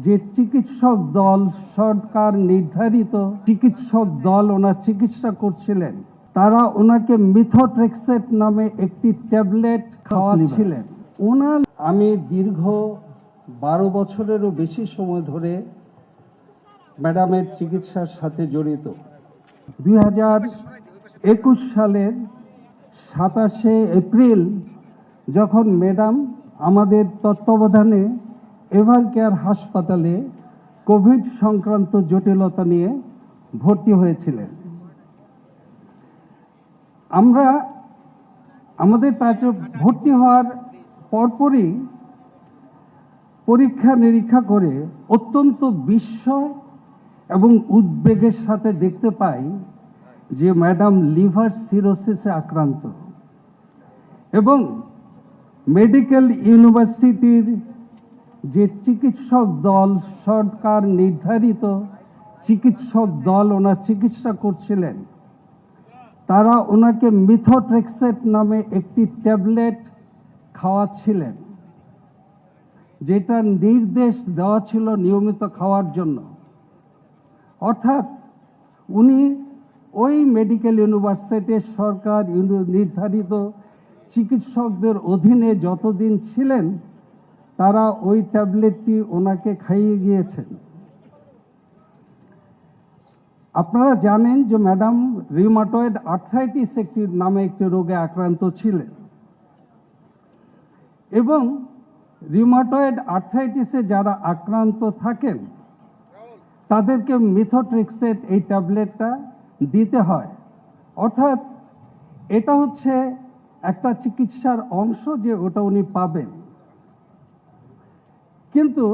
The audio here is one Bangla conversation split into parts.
যে চিকিৎসক দল, সরকার নির্ধারিত চিকিৎসক দল ওনার চিকিৎসা করছিলেন, তারা ওনাকে মিথোট্রেক্সেট নামে একটি ট্যাবলেট খাওয়াচ্ছিলেন। আমি দীর্ঘ 12 বছরেরও বেশি সময় ধরে ম্যাডামের চিকিৎসার সাথে জড়িত। 2021 সালের 27শে এপ্রিল যখন ম্যাডাম আমাদের তত্ত্বাবধানে এভার কেয়ার হাসপাতালে কোভিড সংক্রান্ত জটিলতা নিয়ে ভর্তি হয়েছিলেন, আমাদের তাতে ভর্তি হওয়ার পরপরই পরীক্ষা নিরীক্ষা করে অত্যন্ত বিস্ময় এবং উদ্বেগের সাথে দেখতে পাই যে ম্যাডাম লিভার সিরোসিসে আক্রান্ত এবং মেডিকেল ইউনিভার্সিটির যে চিকিৎসক দল, সরকার নির্ধারিত চিকিৎসক দল ওনার চিকিৎসা করছিলেন, তারা ওনাকে মিথোট্রেক্সেট নামে একটি ট্যাবলেট খাওয়াচ্ছিলেন, যেটা নির্দেশ দেওয়া ছিল নিয়মিত খাওয়ার জন্য। অর্থাৎ উনি ওই মেডিকেল ইউনিভার্সিটির সরকার নির্ধারিত চিকিৎসকদের অধীনে যতদিন ছিলেন, তারা ওই ট্যাবলেটটি ওনাকে খাইয়ে গিয়েছেন। আপনারা জানেন যে ম্যাডাম রিউমাটয়েড আর্থ্রাইটিস নামে একটি রোগে আক্রান্ত ছিলেন এবং রিউমাটয়েড আর্থ্রাইটিসে যারা আক্রান্ত থাকেন তাদেরকে মিথোট্রেক্সেট এই ট্যাবলেটটা দিতে হয়। অর্থাৎ এটা হচ্ছে একটা চিকিৎসার অংশ যে ওটা উনি পাবেন। কিন্তু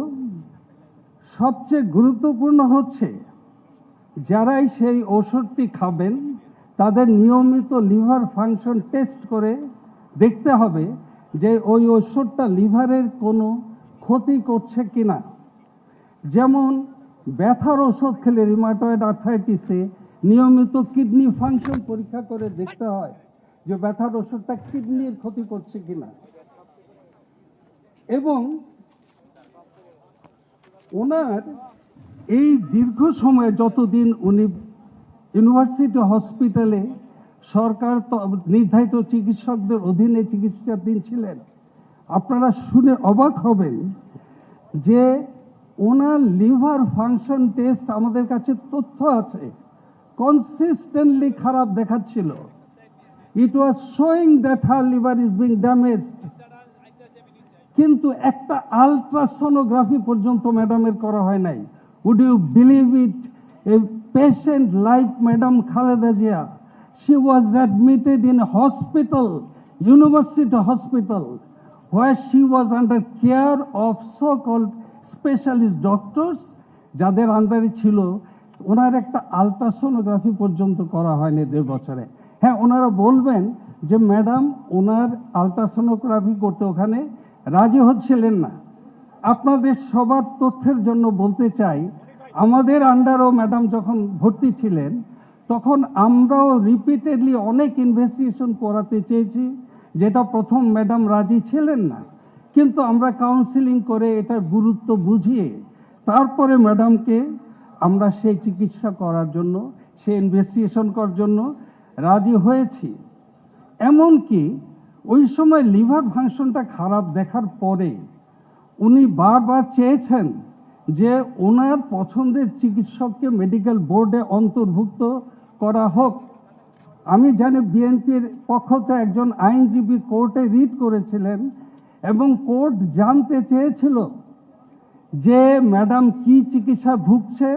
সবচেয়ে গুরুত্বপূর্ণ হচ্ছে যারাই সেই ওষুধটি খাবেন তাদের নিয়মিত লিভার ফাংশন টেস্ট করে দেখতে হবে যে ওই ওষুধটা লিভারের কোনো ক্ষতি করছে কিনা। যেমন ব্যথার ওষুধ খেলে রিউমাটয়েড আর্থ্রাইটিসে নিয়মিত কিডনি ফাংশন পরীক্ষা করে দেখতে হয় যে ব্যথার ওষুধটা কিডনির ক্ষতি করছে কিনা। এবং ওনার এই দীর্ঘ সময়ে যতদিন উনি ইউনিভার্সিটি হসপিটালে সরকার নির্ধারিত চিকিৎসকদের অধীনে চিকিৎসাধীন ছিলেন, আপনারা শুনে অবাক হবেন যে ওনার লিভার ফাংশন টেস্ট আমাদের কাছে তথ্য আছে, কনসিস্টেন্টলি খারাপ দেখাচ্ছিল। It was showing that her liver is being damaged. কিন্তু একটা আলট্রাসোনোগ্রাফি পর্যন্ত ম্যাডামের করা হয় নাই। Would you believe it? A patient like Madam Khaleda Zia, she was admitted in a hospital, university hospital, where she was under care of so-called specialist doctors, যাদের আন্ডারে ছিল। ওনার একটা আলট্রাসোনোগ্রাফি পর্যন্ত করা হয়নি 1.5 বছরে। হ্যাঁ, ওনারা বলবেন যে ম্যাডাম ওনার আলট্রাসোনোগ্রাফি করতে ওখানে রাজি হচ্ছিলেন না। আপনাদের সবার তথ্যের জন্য বলতে চাই, আমাদের আন্ডারও ম্যাডাম যখন ভর্তি ছিলেন তখন আমরাও রিপিটেডলি অনেক ইনভেস্টিগেশন করাতে চেয়েছি, যেটা প্রথম ম্যাডাম রাজি ছিলেন না। কিন্তু আমরা কাউন্সিলিং করে এটার গুরুত্ব বুঝিয়ে তারপরে ম্যাডামকে আমরা সেই চিকিৎসা করার জন্য, সেই ইনভেস্টিগেশন করার জন্য রাজি হয়েছি। এমনকি ওই সময় লিভার ফাংশনটা খারাপ দেখার পরে উনি বারবার চেয়েছেন যে ওনার পছন্দের চিকিৎসককে মেডিকেল বোর্ডে অন্তর্ভুক্ত করা হোক। আমি জানি বিএনপির পক্ষ থেকে একজন আইনজীবী কোর্টে রিট করেছিলেন এবং কোর্ট জানতে চেয়েছিল যে ম্যাডাম কি চিকিৎসা ভুগছে।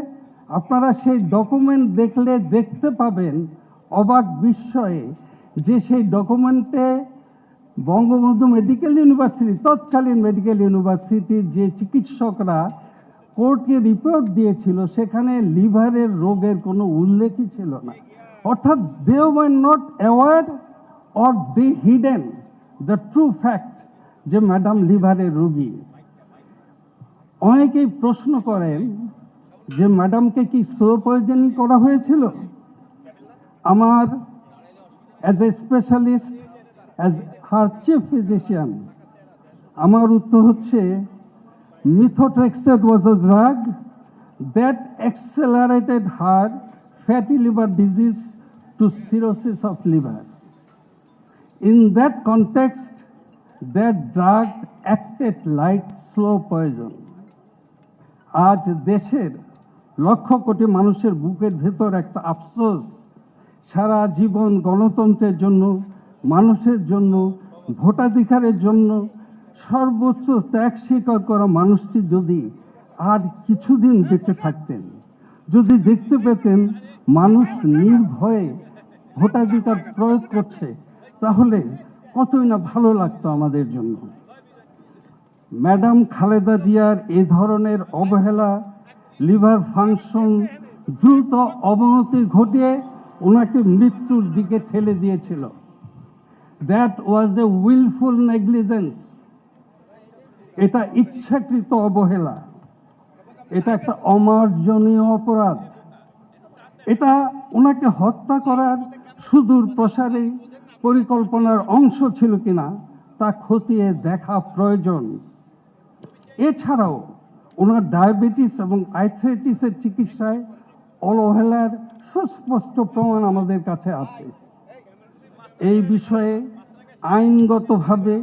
আপনারা সেই ডকুমেন্ট দেখলে দেখতে পাবেন অবাক বিস্ময়ে যে সেই ডকুমেন্টে বঙ্গবন্ধু মেডিকেল ইউনিভার্সিটি, তৎকালীন মেডিকেল ইউনিভার্সিটির যে চিকিৎসকরা কোর্টকে রিপোর্ট দিয়েছিল সেখানে লিভারের রোগের কোনো উল্লেখই ছিল না। অর্থাৎ they were not aware or they hidden the true fact যে ম্যাডাম লিভারের রোগী। অনেকেই প্রশ্ন করেন যে ম্যাডামকে কি স্লো পয়জনিং করা হয়েছিল। আমার as a Methotrexate was a drug that accelerated her fatty liver disease to cirrhosis of liver. In that context, that drug acted like slow poison. আজ দেশের লক্ষ কোটি মানুষের বুকের ভেতর একটা আফসোস, সারা জীবন গণতন্ত্রের জন্য, মানুষের জন্য, ভোটাধিকারের জন্য সর্বোচ্চ ত্যাগ স্বীকার করা মানুষটি যদি আর কিছুদিন বেঁচে থাকতেন, যদি দেখতে পেতেন মানুষ নির্ভয়ে ভোটাধিকার প্রয়োগ করছে, তাহলে কতই না ভালো লাগতো আমাদের জন্য। ম্যাডাম খালেদা জিয়ার এই ধরনের অবহেলা লিভার ফাংশন দ্রুত অবনতি ঘটিয়ে ওনাকে মৃত্যুর দিকে ঠেলে দিয়েছিল। That was A wilful negligence. এটা ইচ্ছাকৃত অবহেলা, এটা একটা অমার্জনীয় অপরাধ। এটা ওনাকে হত্যা করার সুদূর প্রসারী পরিকল্পনার অংশ ছিল কিনা তা খতিয়ে দেখা প্রয়োজন। এছাড়াও ওনার ডায়াবেটিস এবং আর্থ্রাইটিসের চিকিৎসায় অবহেলার সুস্পষ্ট প্রমাণ আমাদের কাছে আছে। এই বিষয়ে আইনগতভাবে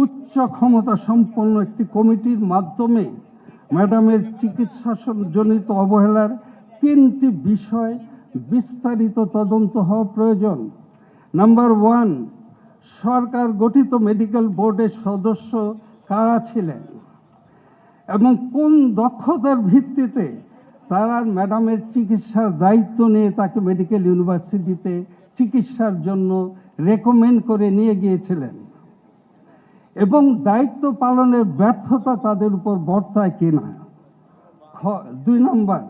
উচ্চ ক্ষমতা সম্পন্ন একটি কমিটির মাধ্যমে ম্যাডামের চিকিৎসাজনিত অবহেলার 3টি বিষয় বিস্তারিত তদন্ত হওয়া প্রয়োজন। নাম্বার 1, সরকার গঠিত মেডিকেল বোর্ডের সদস্য কারা ছিলেন এবং কোন দক্ষতার ভিত্তিতে তারা ম্যাডামের চিকিৎসার দায়িত্ব নিয়ে তাকে মেডিকেল ইউনিভার্সিটিতে চিকিৎসার জন্য রেকমেন্ড করে নিয়ে গিয়েছিলেন এবং দায়িত্ব পালনের ব্যর্থতা তাদের উপর বর্তায় কিনা। 2 নম্বর,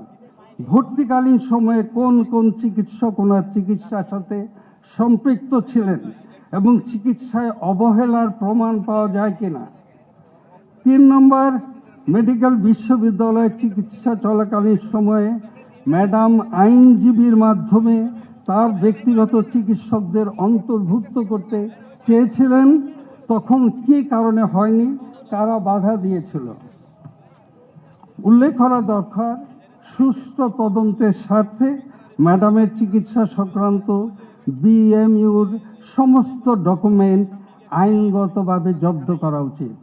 ভর্তিকালীন সময়ে কোন কোন চিকিৎসক ওনার চিকিৎসার সাথে সম্পৃক্ত ছিলেন এবং চিকিৎসায় অবহেলার প্রমাণ পাওয়া যায় কিনা। 3 নম্বর, মেডিকেল বিশ্ববিদ্যালয়ে চিকিৎসা চলাকালীন সময়ে ম্যাডাম আইনজীবীর মাধ্যমে তার ব্যক্তিগত চিকিৎসকদের অন্তর্ভুক্ত করতে চেয়েছিলেন, তখন কি কারণে হয়নি, কারা বাধা দিয়েছিল। উল্লেখ করা দরকার, সুষ্ঠু তদন্তের স্বার্থে ম্যাডামের চিকিৎসা সংক্রান্ত বিএমইউর সমস্ত ডকুমেন্ট আইনগতভাবে জব্দ করা উচিত।